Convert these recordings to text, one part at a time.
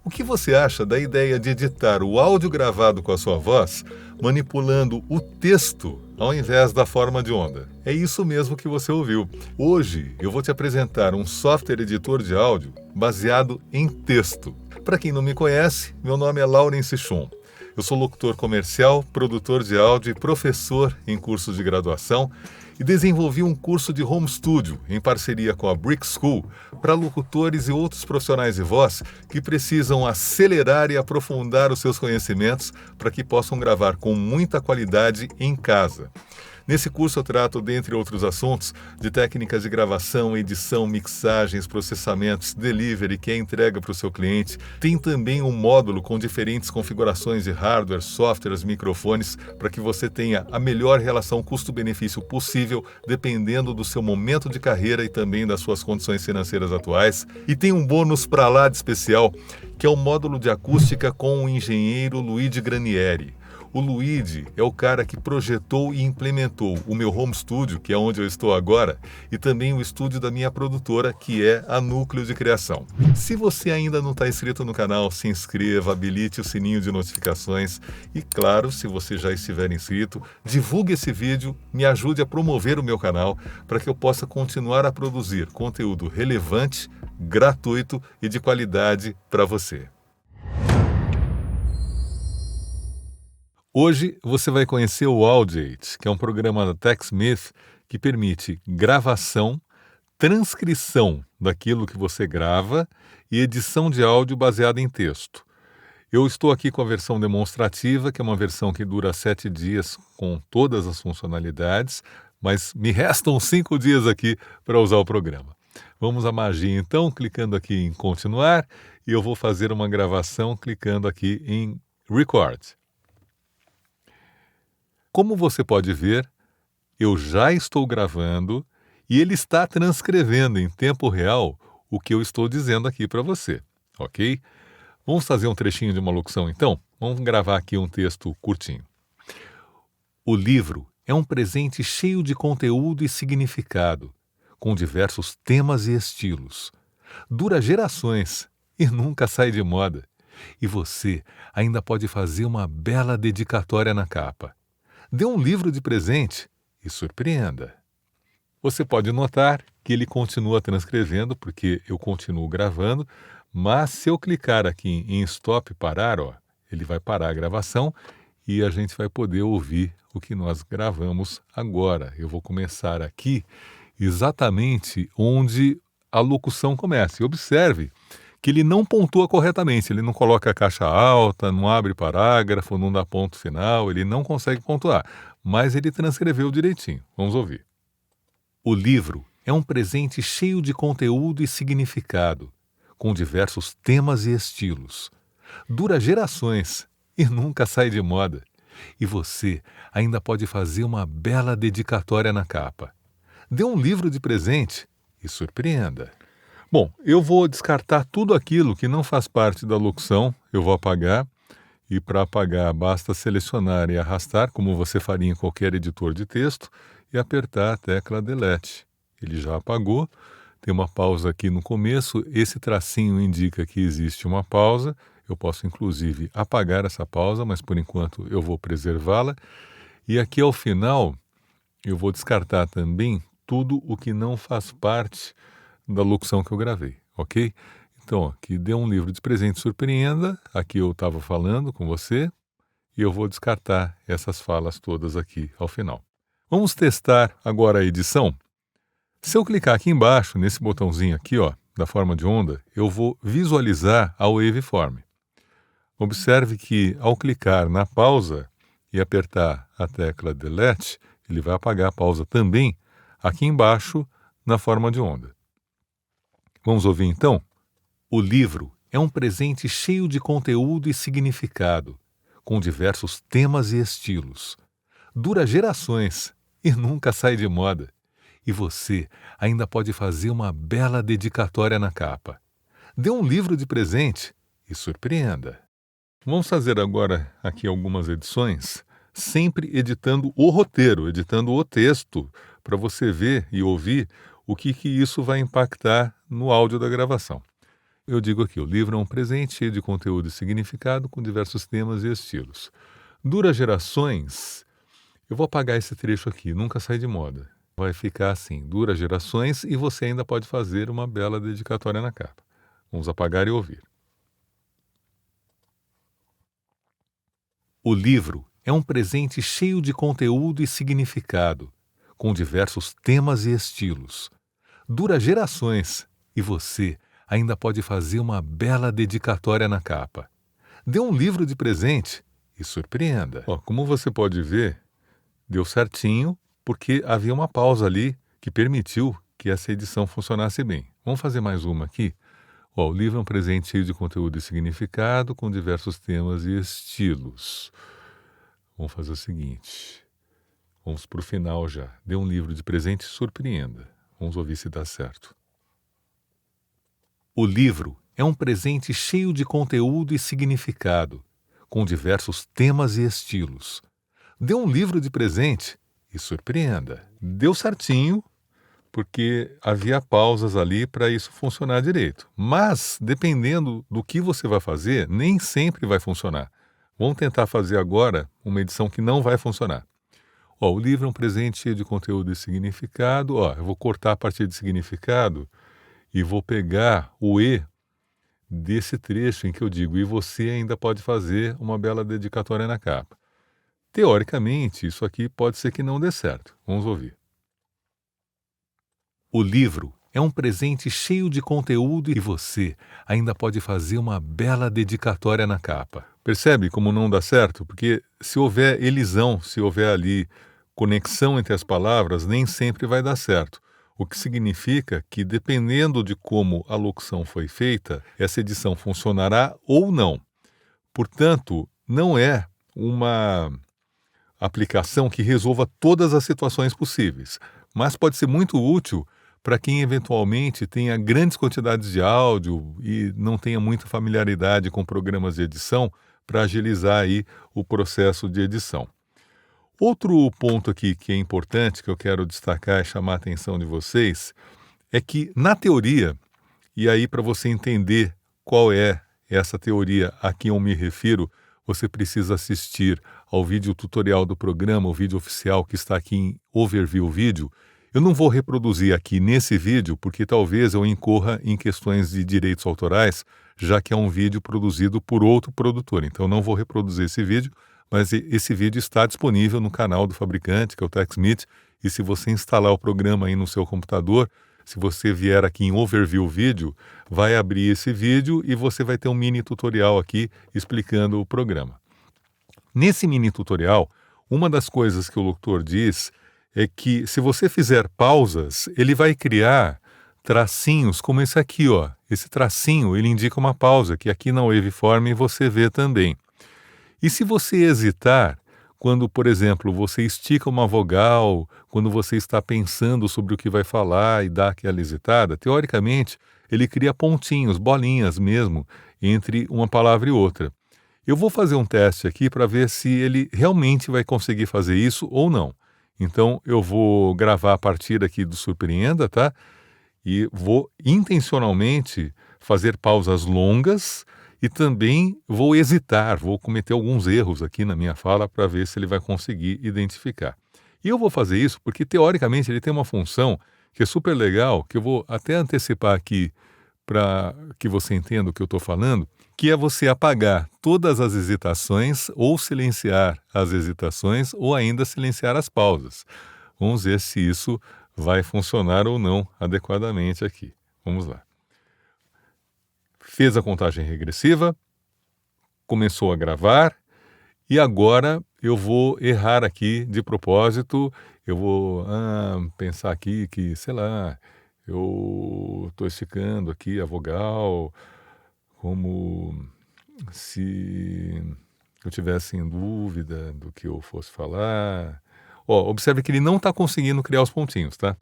O que você acha da ideia de editar o áudio gravado com a sua voz, manipulando o texto ao invés da forma de onda? É isso mesmo que você ouviu. Hoje eu vou te apresentar um software editor de áudio baseado em texto. Para quem não me conhece, meu nome é Laurence Schum. Eu sou locutor comercial, produtor de áudio e professor em cursos de graduação e desenvolvi um curso de home studio em parceria com a Brick School para locutores e outros profissionais de voz que precisam acelerar e aprofundar os seus conhecimentos para que possam gravar com muita qualidade em casa. Nesse curso eu trato, dentre outros assuntos, de técnicas de gravação, edição, mixagens, processamentos, delivery, que é a entrega para o seu cliente. Tem também um módulo com diferentes configurações de hardware, softwares, microfones, para que você tenha a melhor relação custo-benefício possível, dependendo do seu momento de carreira e também das suas condições financeiras atuais. E tem um bônus para lá de especial, que é o módulo de acústica com o engenheiro Luigi Granieri. O Luigi é o cara que projetou e implementou o meu home studio, que é onde eu estou agora, e também o estúdio da minha produtora, que é a Núcleo de Criação. Se você ainda não está inscrito no canal, se inscreva, habilite o sininho de notificações e, claro, se você já estiver inscrito, divulgue esse vídeo, me ajude a promover o meu canal para que eu possa continuar a produzir conteúdo relevante, gratuito e de qualidade para você. Hoje você vai conhecer o Audiate, que é um programa da TechSmith que permite gravação, transcrição daquilo que você grava e edição de áudio baseada em texto. Eu estou aqui com a versão demonstrativa, que é uma versão que dura 7 dias com todas as funcionalidades, mas me restam 5 dias aqui para usar o programa. Vamos à magia então, clicando aqui em continuar, e eu vou fazer uma gravação clicando aqui em Record. Como você pode ver, eu já estou gravando e ele está transcrevendo em tempo real o que eu estou dizendo aqui para você, ok? Vamos fazer um trechinho de uma locução então? Vamos gravar aqui um texto curtinho. O livro é um presente cheio de conteúdo e significado, com diversos temas e estilos. Dura gerações e nunca sai de moda. E você ainda pode fazer uma bela dedicatória na capa. Dê um livro de presente e surpreenda. Você pode notar que ele continua transcrevendo porque eu continuo gravando, mas se eu clicar aqui em Stop Parar, ele vai parar a gravação e a gente vai poder ouvir o que nós gravamos agora. Eu vou começar aqui exatamente onde a locução começa. E observe que ele não pontua corretamente, ele não coloca a caixa alta, não abre parágrafo, não dá ponto final, ele não consegue pontuar, mas ele transcreveu direitinho. Vamos ouvir. O livro é um presente cheio de conteúdo e significado, com diversos temas e estilos. Dura gerações e nunca sai de moda. E você ainda pode fazer uma bela dedicatória na capa. Dê um livro de presente e surpreenda. Bom, eu vou descartar tudo aquilo que não faz parte da locução, eu vou apagar, e para apagar basta selecionar e arrastar, como você faria em qualquer editor de texto, e apertar a tecla Delete. Ele já apagou, tem uma pausa aqui no começo, esse tracinho indica que existe uma pausa, eu posso inclusive apagar essa pausa, mas por enquanto eu vou preservá-la, e aqui ao final eu vou descartar também tudo o que não faz parte da locução que eu gravei, ok? Então, aqui dê um livro de presente, surpreenda, aqui eu estava falando com você, e eu vou descartar essas falas todas aqui ao final. Vamos testar agora a edição? Se eu clicar aqui embaixo, nesse botãozinho aqui, da forma de onda, eu vou visualizar a waveform. Observe que ao clicar na pausa e apertar a tecla Delete, ele vai apagar a pausa também aqui embaixo na forma de onda. Vamos ouvir então? O livro é um presente cheio de conteúdo e significado, com diversos temas e estilos. Dura gerações e nunca sai de moda. E você ainda pode fazer uma bela dedicatória na capa. Dê um livro de presente e surpreenda. Vamos fazer agora aqui algumas edições, sempre editando o roteiro, editando o texto, para você ver e ouvir o que isso vai impactar no áudio da gravação. Eu digo aqui, o livro é um presente cheio de conteúdo e significado com diversos temas e estilos. Dura gerações, eu vou apagar esse trecho aqui, nunca sai de moda. Vai ficar assim, dura gerações e você ainda pode fazer uma bela dedicatória na capa. Vamos apagar e ouvir. O livro é um presente cheio de conteúdo e significado, com diversos temas e estilos. Dura gerações e você ainda pode fazer uma bela dedicatória na capa. Dê um livro de presente e surpreenda. Como você pode ver, deu certinho porque havia uma pausa ali que permitiu que essa edição funcionasse bem. Vamos fazer mais uma aqui? O livro é um presente cheio de conteúdo e significado, com diversos temas e estilos. Vamos fazer o seguinte. Vamos para o final já. Dê um livro de presente e surpreenda. Vamos ouvir se dá certo. O livro é um presente cheio de conteúdo e significado, com diversos temas e estilos. Dê um livro de presente e surpreenda. Deu certinho, porque havia pausas ali para isso funcionar direito. Mas, dependendo do que você vai fazer, nem sempre vai funcionar. Vamos tentar fazer agora uma edição que não vai funcionar. O livro é um presente cheio de conteúdo e significado. Eu vou cortar a partir de significado e vou pegar o E desse trecho em que eu digo, e você ainda pode fazer uma bela dedicatória na capa. Teoricamente, isso aqui pode ser que não dê certo. Vamos ouvir. O livro é um presente cheio de conteúdo e você ainda pode fazer uma bela dedicatória na capa. Percebe como não dá certo? Porque se houver elisão, se houver ali conexão entre as palavras, nem sempre vai dar certo. O que significa que, dependendo de como a locução foi feita, essa edição funcionará ou não. Portanto, não é uma aplicação que resolva todas as situações possíveis, mas pode ser muito útil para quem eventualmente tenha grandes quantidades de áudio e não tenha muita familiaridade com programas de edição para agilizar aí o processo de edição. Outro ponto aqui que é importante, que eu quero destacar e chamar a atenção de vocês, é que na teoria, e aí para você entender qual é essa teoria a que eu me refiro, você precisa assistir ao vídeo tutorial do programa, o vídeo oficial que está aqui em Overview Vídeo. Eu não vou reproduzir aqui nesse vídeo, porque talvez eu incorra em questões de direitos autorais, já que é um vídeo produzido por outro produtor. Então não vou reproduzir esse vídeo, mas esse vídeo está disponível no canal do fabricante, que é o TechSmith, e se você instalar o programa aí no seu computador, se você vier aqui em Overview Vídeo, vai abrir esse vídeo e você vai ter um mini tutorial aqui explicando o programa. Nesse mini tutorial, uma das coisas que o locutor diz é que se você fizer pausas, ele vai criar tracinhos como esse aqui, Esse tracinho, ele indica uma pausa, que aqui na Waveform você vê também. E se você hesitar, quando, por exemplo, você estica uma vogal, quando você está pensando sobre o que vai falar e dá aquela hesitada, teoricamente, ele cria pontinhos, bolinhas mesmo, entre uma palavra e outra. Eu vou fazer um teste aqui para ver se ele realmente vai conseguir fazer isso ou não. Então, eu vou gravar a partir aqui do Surpreenda, tá? E vou intencionalmente fazer pausas longas e também vou hesitar, vou cometer alguns erros aqui na minha fala para ver se ele vai conseguir identificar. E eu vou fazer isso porque, teoricamente, ele tem uma função que é super legal, que eu vou até antecipar aqui para que você entenda o que eu estou falando, que é você apagar todas as hesitações ou silenciar as hesitações ou ainda silenciar as pausas. Vamos ver se isso vai funcionar ou não adequadamente aqui. Vamos lá. Fez a contagem regressiva, começou a gravar e agora eu vou errar aqui de propósito. Eu vou pensar aqui que, sei lá, eu estou esticando aqui a vogal como se eu tivesse em dúvida do que eu fosse falar. Observe que ele não está conseguindo criar os pontinhos, tá?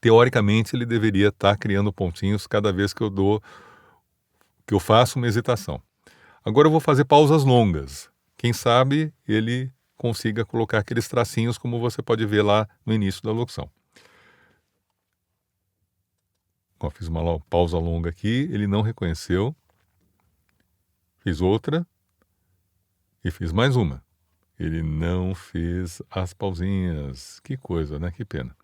Teoricamente, ele deveria estar criando pontinhos cada vez que eu faço uma hesitação. Agora eu vou fazer pausas longas. Quem sabe ele consiga colocar aqueles tracinhos como você pode ver lá no início da locução. Ó, fiz uma pausa longa aqui, ele não reconheceu. Fiz outra e fiz mais uma. Ele não fez as pausinhas. Que coisa, né? Que pena.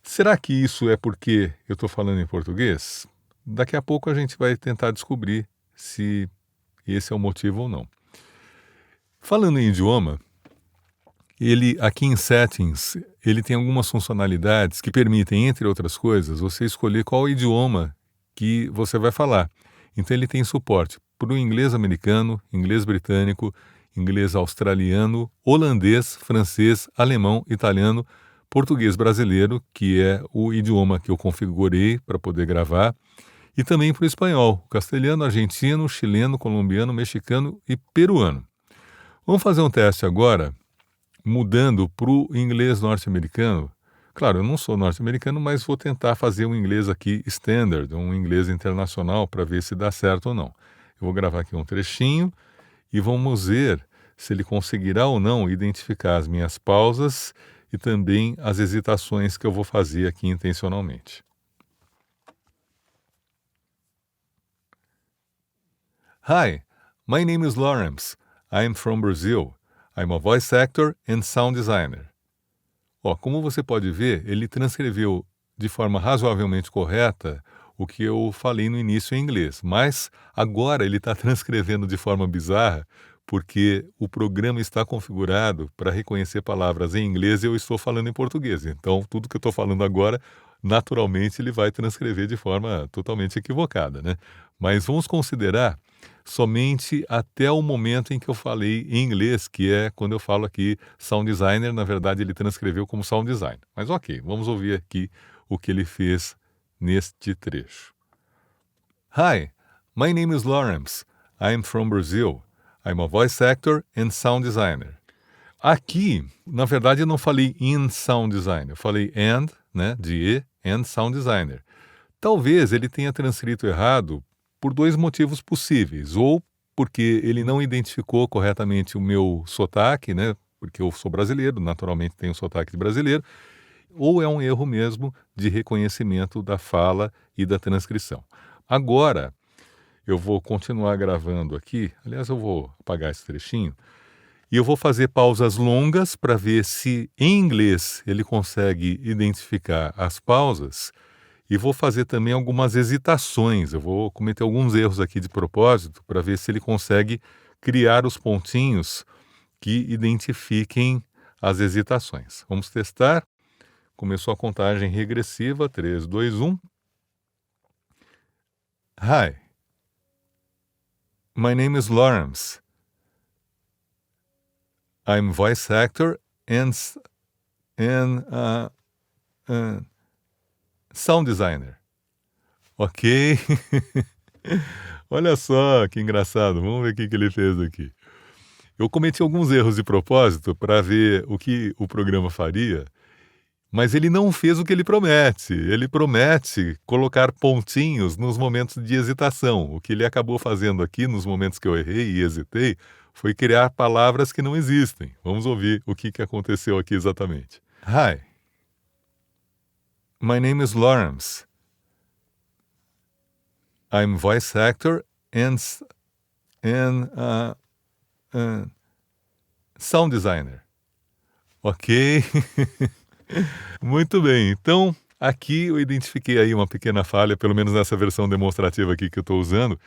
Será que isso é porque eu estou falando em português? Daqui a pouco a gente vai tentar descobrir se esse é o motivo ou não. Falando em idioma, ele aqui em Settings, ele tem algumas funcionalidades que permitem, entre outras coisas, você escolher qual idioma que você vai falar. Então ele tem suporte para o inglês americano, inglês britânico, inglês australiano, holandês, francês, alemão, italiano, português brasileiro, que é o idioma que eu configurei para poder gravar, e também para o espanhol, castelhano, argentino, chileno, colombiano, mexicano e peruano. Vamos fazer um teste agora, mudando para o inglês norte-americano. Claro, eu não sou norte-americano, mas vou tentar fazer um inglês aqui standard, um inglês internacional, para ver se dá certo ou não. Eu vou gravar aqui um trechinho e vamos ver se ele conseguirá ou não identificar as minhas pausas e também as hesitações que eu vou fazer aqui intencionalmente. Hi, my name is Lawrence. I'm from Brazil. I'm a voice actor and sound designer. Ó, como você pode ver, ele transcreveu de forma razoavelmente correta o que eu falei no início em inglês, mas agora ele está transcrevendo de forma bizarra porque o programa está configurado para reconhecer palavras em inglês e eu estou falando em português. Então, tudo que eu estou falando agora, naturalmente, ele vai transcrever de forma totalmente equivocada, né? Mas vamos considerar somente até o momento em que eu falei em inglês, que é quando eu falo aqui sound designer, na verdade ele transcreveu como sound design. Mas ok, vamos ouvir aqui o que ele fez neste trecho. Hi, my name is Lawrence. I'm from Brazil. I'm a voice actor and sound designer. Aqui, na verdade, eu não falei in sound design, eu falei and, né, de e, and sound designer. Talvez ele tenha transcrito errado por dois motivos possíveis, ou porque ele não identificou corretamente o meu sotaque, né, porque eu sou brasileiro, naturalmente tenho sotaque de brasileiro, ou é um erro mesmo de reconhecimento da fala e da transcrição. Agora, eu vou continuar gravando aqui, aliás, eu vou apagar esse trechinho, e eu vou fazer pausas longas para ver se em inglês ele consegue identificar as pausas e vou fazer também algumas hesitações. Eu vou cometer alguns erros aqui de propósito para ver se ele consegue criar os pontinhos que identifiquem as hesitações. Vamos testar. Começou a contagem regressiva. 3, 2, 1. Hi. My name is Lawrence. I'm voice actor and sound designer. Ok? Olha só que engraçado. Vamos ver o que ele fez aqui. Eu cometi alguns erros de propósito para ver o que o programa faria, mas ele não fez o que ele promete. Ele promete colocar pontinhos nos momentos de hesitação. O que ele acabou fazendo aqui, nos momentos que eu errei e hesitei, foi criar palavras que não existem. Vamos ouvir o que aconteceu aqui exatamente. Hi. My name is Lawrence. I'm voice actor and sound designer. Ok? Muito bem. Então, aqui eu identifiquei aí uma pequena falha, pelo menos nessa versão demonstrativa aqui que eu estou usando,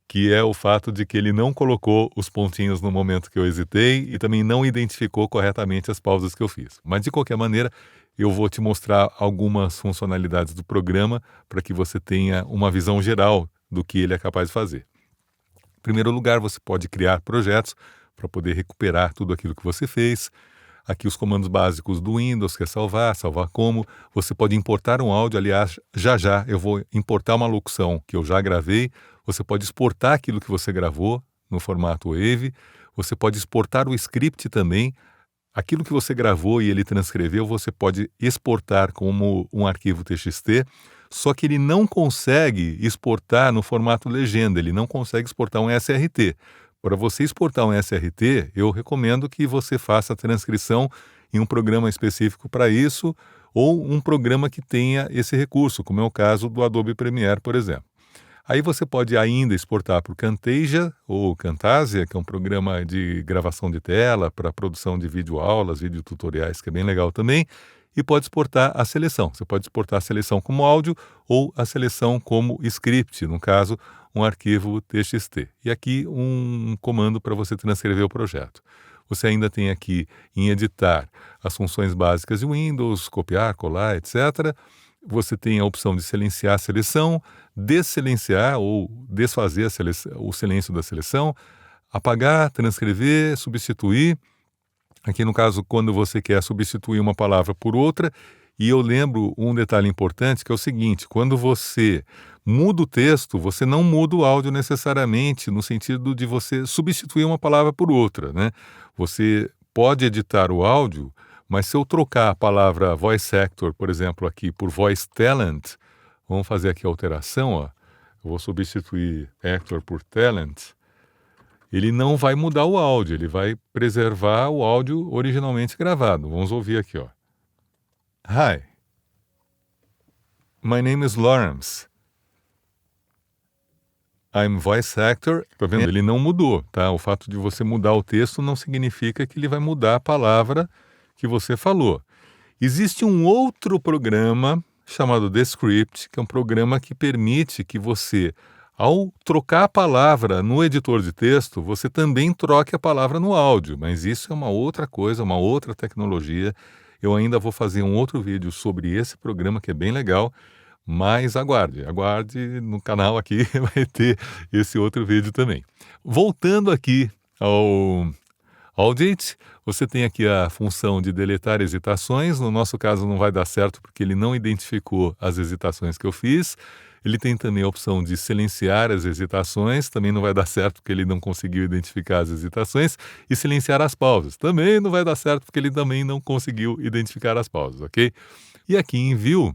que é o fato de que ele não colocou os pontinhos no momento que eu hesitei e também não identificou corretamente as pausas que eu fiz. Mas, de qualquer maneira, eu vou te mostrar algumas funcionalidades do programa para que você tenha uma visão geral do que ele é capaz de fazer. Em primeiro lugar, você pode criar projetos para poder recuperar tudo aquilo que você fez. Aqui os comandos básicos do Windows, que é salvar como. Você pode importar um áudio, aliás, já eu vou importar uma locução que eu já gravei. Você pode exportar aquilo que você gravou no formato WAV. Você pode exportar o script também. Aquilo que você gravou e ele transcreveu, você pode exportar como um arquivo TXT, só que ele não consegue exportar no formato legenda, ele não consegue exportar um SRT. Para você exportar um SRT, eu recomendo que você faça a transcrição em um programa específico para isso, ou um programa que tenha esse recurso, como é o caso do Adobe Premiere, por exemplo. Aí você pode ainda exportar para o Camtasia ou Camtasia, que é um programa de gravação de tela para produção de videoaulas, videotutoriais, que é bem legal também, e pode exportar a seleção. Você pode exportar a seleção como áudio ou a seleção como script, no caso, um arquivo TXT. E aqui um comando para você transcrever o projeto. Você ainda tem aqui em editar as funções básicas de Windows, copiar, colar, etc. Você tem a opção de silenciar a seleção, dessilenciar ou desfazer o silêncio da seleção, apagar, transcrever, substituir. Aqui no caso, quando você quer substituir uma palavra por outra, e eu lembro um detalhe importante que é o seguinte: quando você muda o texto, você não muda o áudio necessariamente, no sentido de você substituir uma palavra por outra, né? Você pode editar o áudio, mas se eu trocar a palavra voice actor, por exemplo, aqui por voice talent, vamos fazer aqui a alteração, ó. Eu vou substituir actor por talent. Ele não vai mudar o áudio, ele vai preservar o áudio originalmente gravado. Vamos ouvir aqui, ó. Hi, my name is Lawrence. I'm voice actor. Tá vendo? Ele não mudou, tá? O fato de você mudar o texto não significa que ele vai mudar a palavra que você falou. Existe um outro programa chamado Descript, que é um programa que permite que você, ao trocar a palavra no editor de texto, você também troque a palavra no áudio, mas isso é uma outra coisa, uma outra tecnologia. Eu ainda vou fazer um outro vídeo sobre esse programa que é bem legal, mas aguarde no canal aqui vai ter esse outro vídeo também. Voltando aqui ao Audit, você tem aqui a função de deletar hesitações. No nosso caso não vai dar certo porque ele não identificou as hesitações que eu fiz. Ele tem também a opção de silenciar as hesitações, também não vai dar certo porque ele não conseguiu identificar as hesitações. E silenciar as pausas, também não vai dar certo porque ele também não conseguiu identificar as pausas, ok? E aqui em View,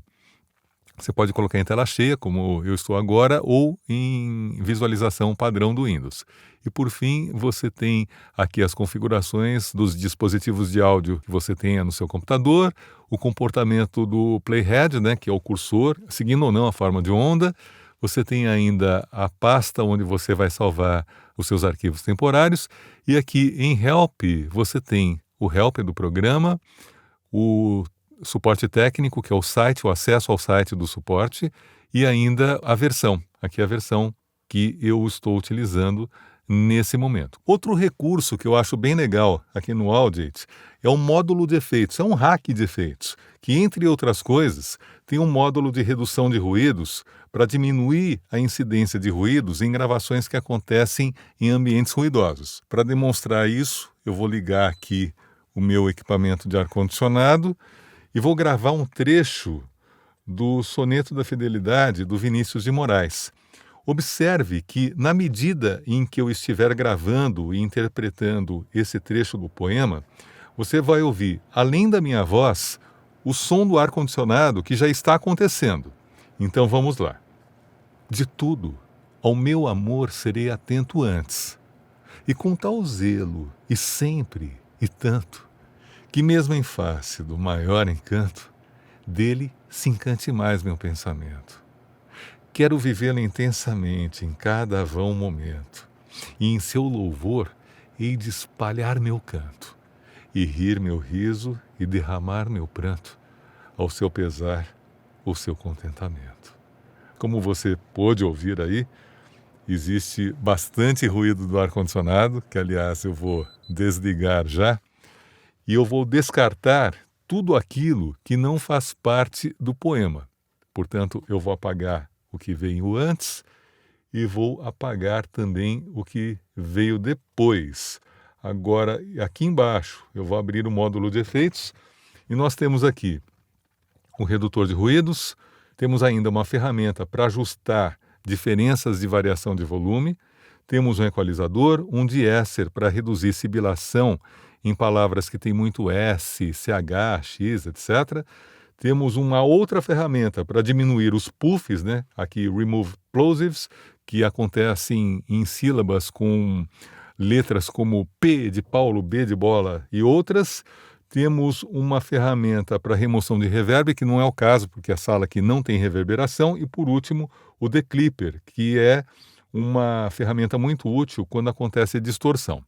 você pode colocar em tela cheia, como eu estou agora, ou em visualização padrão do Windows. E por fim, você tem aqui as configurações dos dispositivos de áudio que você tenha no seu computador, o comportamento do playhead, né, que é o cursor, seguindo ou não a forma de onda. Você tem ainda a pasta onde você vai salvar os seus arquivos temporários. E aqui em Help, você tem o Help do programa, o suporte técnico, que é o site, o acesso ao site do suporte, e ainda a versão. Aqui é a versão que eu estou utilizando nesse momento. Outro recurso que eu acho bem legal aqui no Audit é o módulo de efeitos, é um hack de efeitos, que entre outras coisas tem um módulo de redução de ruídos para diminuir a incidência de ruídos em gravações que acontecem em ambientes ruidosos. Para demonstrar isso, eu vou ligar aqui o meu equipamento de ar-condicionado e vou gravar um trecho do Soneto da Fidelidade do Vinícius de Moraes. Observe que, na medida em que eu estiver gravando e interpretando esse trecho do poema, você vai ouvir, além da minha voz, o som do ar-condicionado que já está acontecendo. Então vamos lá. De tudo, ao meu amor serei atento antes, e com tal zelo, e sempre, e tanto, que mesmo em face do maior encanto, dele se encante mais meu pensamento. Quero vivê-lo intensamente em cada vão momento, e em seu louvor hei de espalhar meu canto, e rir meu riso e derramar meu pranto, ao seu pesar, o seu contentamento. Como você pôde ouvir aí, existe bastante ruído do ar-condicionado, que aliás eu vou desligar já, e eu vou descartar tudo aquilo que não faz parte do poema. Portanto, eu vou apagar o que veio antes e vou apagar também o que veio depois. Agora, aqui embaixo, eu vou abrir o módulo de efeitos e nós temos aqui o redutor de ruídos, temos ainda uma ferramenta para ajustar diferenças de variação de volume, temos um equalizador, um deesser para reduzir sibilação em palavras que têm muito S, CH, X, etc. Temos uma outra ferramenta para diminuir os puffs, né? Aqui, Remove Plosives, que acontecem em sílabas com letras como P de Paulo, B de bola e outras. Temos uma ferramenta para remoção de reverb, que não é o caso, porque a sala aqui não tem reverberação. E, por último, o declipper, que é uma ferramenta muito útil quando acontece distorção.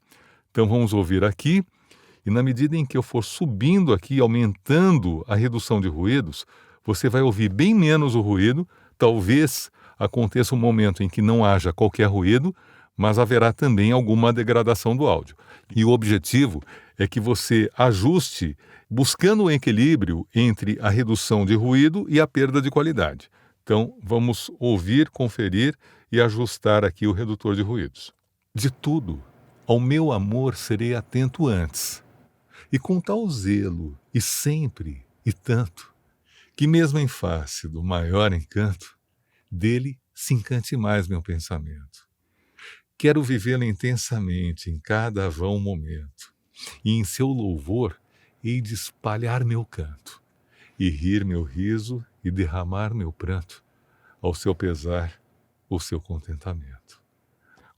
Então, vamos ouvir aqui, e na medida em que eu for subindo aqui, aumentando a redução de ruídos, você vai ouvir bem menos o ruído. Talvez aconteça um momento em que não haja qualquer ruído, mas haverá também alguma degradação do áudio. E o objetivo é que você ajuste buscando o equilíbrio entre a redução de ruído e a perda de qualidade. Então, vamos ouvir, conferir e ajustar aqui o redutor de ruídos. De tudo, ao meu amor serei atento antes, e com tal zelo, e sempre, e tanto, que mesmo em face do maior encanto, dele se encante mais meu pensamento. Quero vivê-lo intensamente em cada vão momento, e em seu louvor hei de espalhar meu canto, e rir meu riso e derramar meu pranto, ao seu pesar ou seu contentamento.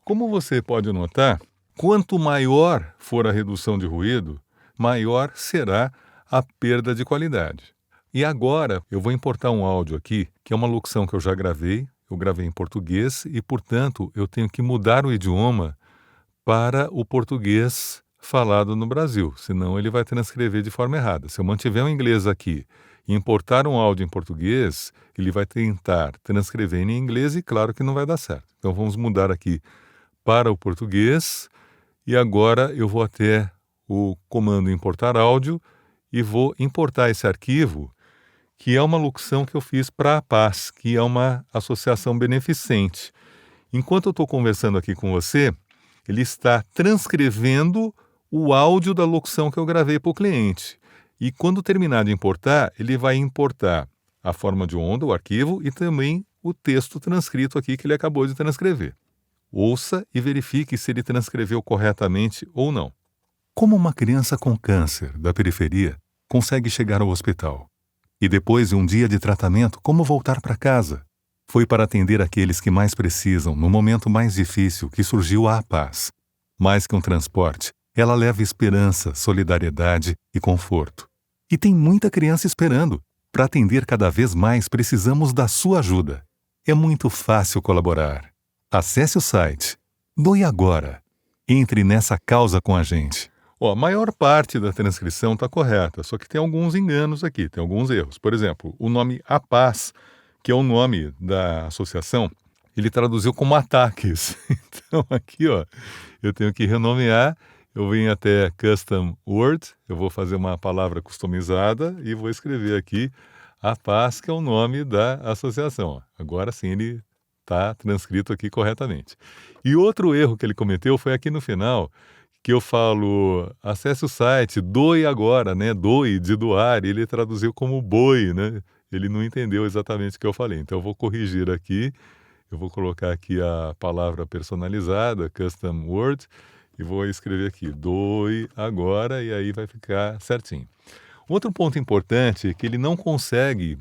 Como você pode notar, quanto maior for a redução de ruído, maior será a perda de qualidade. E agora eu vou importar um áudio aqui, que é uma locução que eu já gravei. Eu gravei em português e, portanto, eu tenho que mudar o idioma para o português falado no Brasil, senão ele vai transcrever de forma errada. Se eu mantiver o inglês aqui e importar um áudio em português, ele vai tentar transcrever em inglês e claro que não vai dar certo. Então vamos mudar aqui para o português e agora eu vou até o comando importar áudio e vou importar esse arquivo, que é uma locução que eu fiz para a Paz, que é uma associação beneficente. Enquanto eu estou conversando aqui com você, ele está transcrevendo o áudio da locução que eu gravei para o cliente. E quando terminar de importar, ele vai importar a forma de onda, o arquivo, e também o texto transcrito aqui que ele acabou de transcrever. Ouça e verifique se ele transcreveu corretamente ou não. Como uma criança com câncer da periferia consegue chegar ao hospital? E depois de um dia de tratamento, como voltar para casa? Foi para atender aqueles que mais precisam no momento mais difícil que surgiu a Paz. Mais que um transporte, ela leva esperança, solidariedade e conforto. E tem muita criança esperando. Para atender cada vez mais, precisamos da sua ajuda. É muito fácil colaborar. Acesse o site. Doe agora. Entre nessa causa com a gente. A maior parte da transcrição está correta, só que tem alguns enganos aqui, tem alguns erros. Por exemplo, o nome A Paz, que é o nome da associação, ele traduziu como ataques. Então aqui, eu tenho que renomear, eu venho até Custom Word, eu vou fazer uma palavra customizada e vou escrever aqui A Paz, que é o nome da associação. Agora sim ele está transcrito aqui corretamente. E outro erro que ele cometeu foi aqui no final, que eu falo, acesse o site, doe agora, né? Doe, de doar, e ele traduziu como boi, né? Ele não entendeu exatamente o que eu falei. Então eu vou corrigir aqui, eu vou colocar aqui a palavra personalizada, custom word, e vou escrever aqui, doe agora, e aí vai ficar certinho. Outro ponto importante é que ele não consegue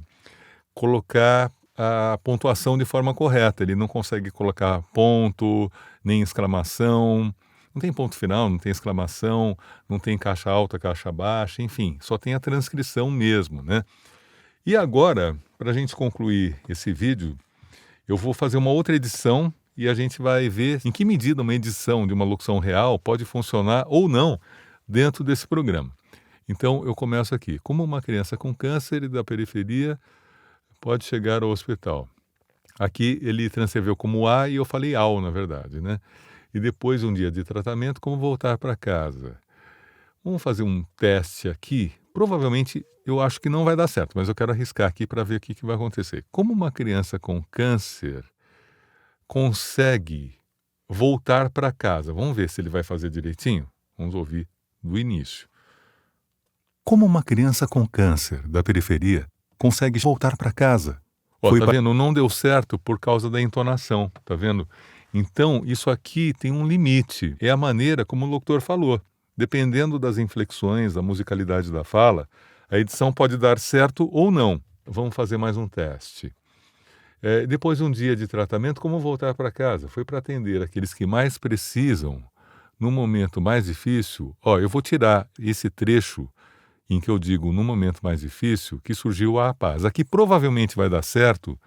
colocar a pontuação de forma correta, ele não consegue colocar ponto, nem exclamação. Não tem ponto final, não tem exclamação, não tem caixa alta, caixa baixa, enfim, só tem a transcrição mesmo, né? E agora, para a gente concluir esse vídeo, eu vou fazer uma outra edição e a gente vai ver em que medida uma edição de uma locução real pode funcionar ou não dentro desse programa. Então, eu começo aqui. Como uma criança com câncer da periferia pode chegar ao hospital? Aqui ele transcreveu como A e eu falei AU, na verdade, né? E depois de um dia de tratamento, como voltar para casa? Vamos fazer um teste aqui. Provavelmente eu acho que não vai dar certo, mas eu quero arriscar aqui para ver o que vai acontecer. Como uma criança com câncer consegue voltar para casa? Vamos ver se ele vai fazer direitinho? Vamos ouvir do início. Como uma criança com câncer da periferia consegue voltar para casa? Tá vendo? Não deu certo por causa da entonação, tá vendo? Então, isso aqui tem um limite. É a maneira como o locutor falou. Dependendo das inflexões, da musicalidade da fala, a edição pode dar certo ou não. Vamos fazer mais um teste. Depois de um dia de tratamento, como voltar para casa? Foi para atender aqueles que mais precisam, no momento mais difícil. Eu vou tirar esse trecho em que eu digo no momento mais difícil que surgiu a paz. Aqui provavelmente vai dar certo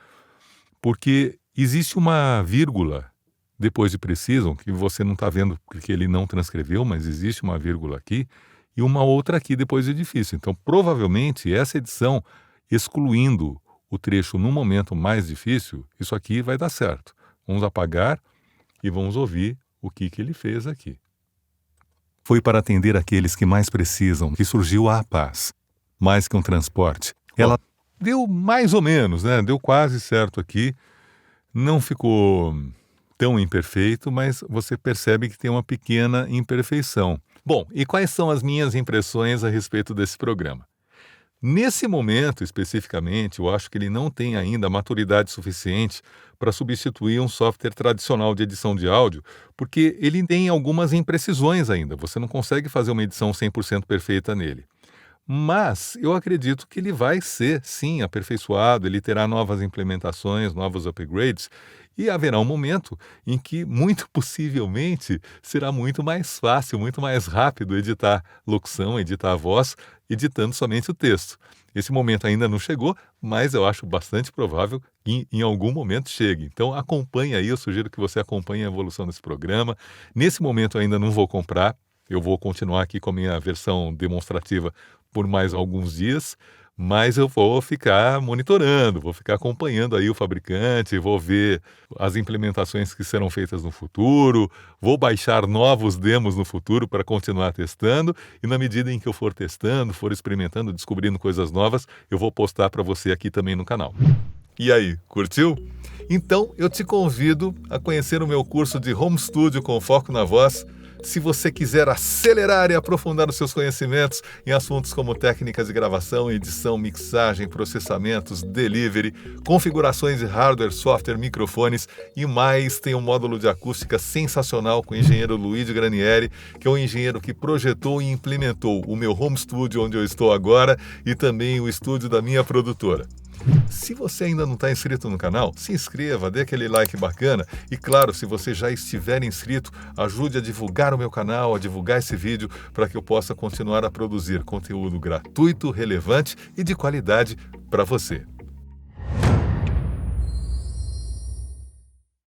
porque existe uma vírgula depois de precisam, que você não está vendo porque ele não transcreveu, mas existe uma vírgula aqui e uma outra aqui depois de difícil. Então, provavelmente, essa edição, excluindo o trecho no momento mais difícil, isso aqui vai dar certo. Vamos apagar e vamos ouvir o que ele fez aqui. Foi para atender aqueles que mais precisam que surgiu a paz, mais que um transporte. Ela deu mais ou menos, né? Deu quase certo aqui. Não ficou tão imperfeito, mas você percebe que tem uma pequena imperfeição. Bom, e quais são as minhas impressões a respeito desse programa? Nesse momento, especificamente, eu acho que ele não tem ainda maturidade suficiente para substituir um software tradicional de edição de áudio, porque ele tem algumas imprecisões ainda. Você não consegue fazer uma edição 100% perfeita nele. Mas eu acredito que ele vai ser, sim, aperfeiçoado, ele terá novas implementações, novos upgrades, e haverá um momento em que, muito possivelmente, será muito mais fácil, muito mais rápido editar locução, editar a voz, editando somente o texto. Esse momento ainda não chegou, mas eu acho bastante provável que em algum momento chegue. Então acompanhe aí, eu sugiro que você acompanhe a evolução desse programa. Nesse momento eu ainda não vou comprar, eu vou continuar aqui com a minha versão demonstrativa por mais alguns dias, mas eu vou ficar monitorando, vou ficar acompanhando aí o fabricante, vou ver as implementações que serão feitas no futuro, vou baixar novos demos no futuro para continuar testando e na medida em que eu for testando, for experimentando, descobrindo coisas novas, eu vou postar para você aqui também no canal. E aí, curtiu? Então eu te convido a conhecer o meu curso de Home Studio com foco na voz. Se você quiser acelerar e aprofundar os seus conhecimentos em assuntos como técnicas de gravação, edição, mixagem, processamentos, delivery, configurações de hardware, software, microfones e mais, tem um módulo de acústica sensacional com o engenheiro Luigi Granieri, que é o engenheiro que projetou e implementou o meu home studio onde eu estou agora e também o estúdio da minha produtora. Se você ainda não está inscrito no canal, se inscreva, dê aquele like bacana e, claro, se você já estiver inscrito, ajude a divulgar o meu canal, a divulgar esse vídeo para que eu possa continuar a produzir conteúdo gratuito, relevante e de qualidade para você.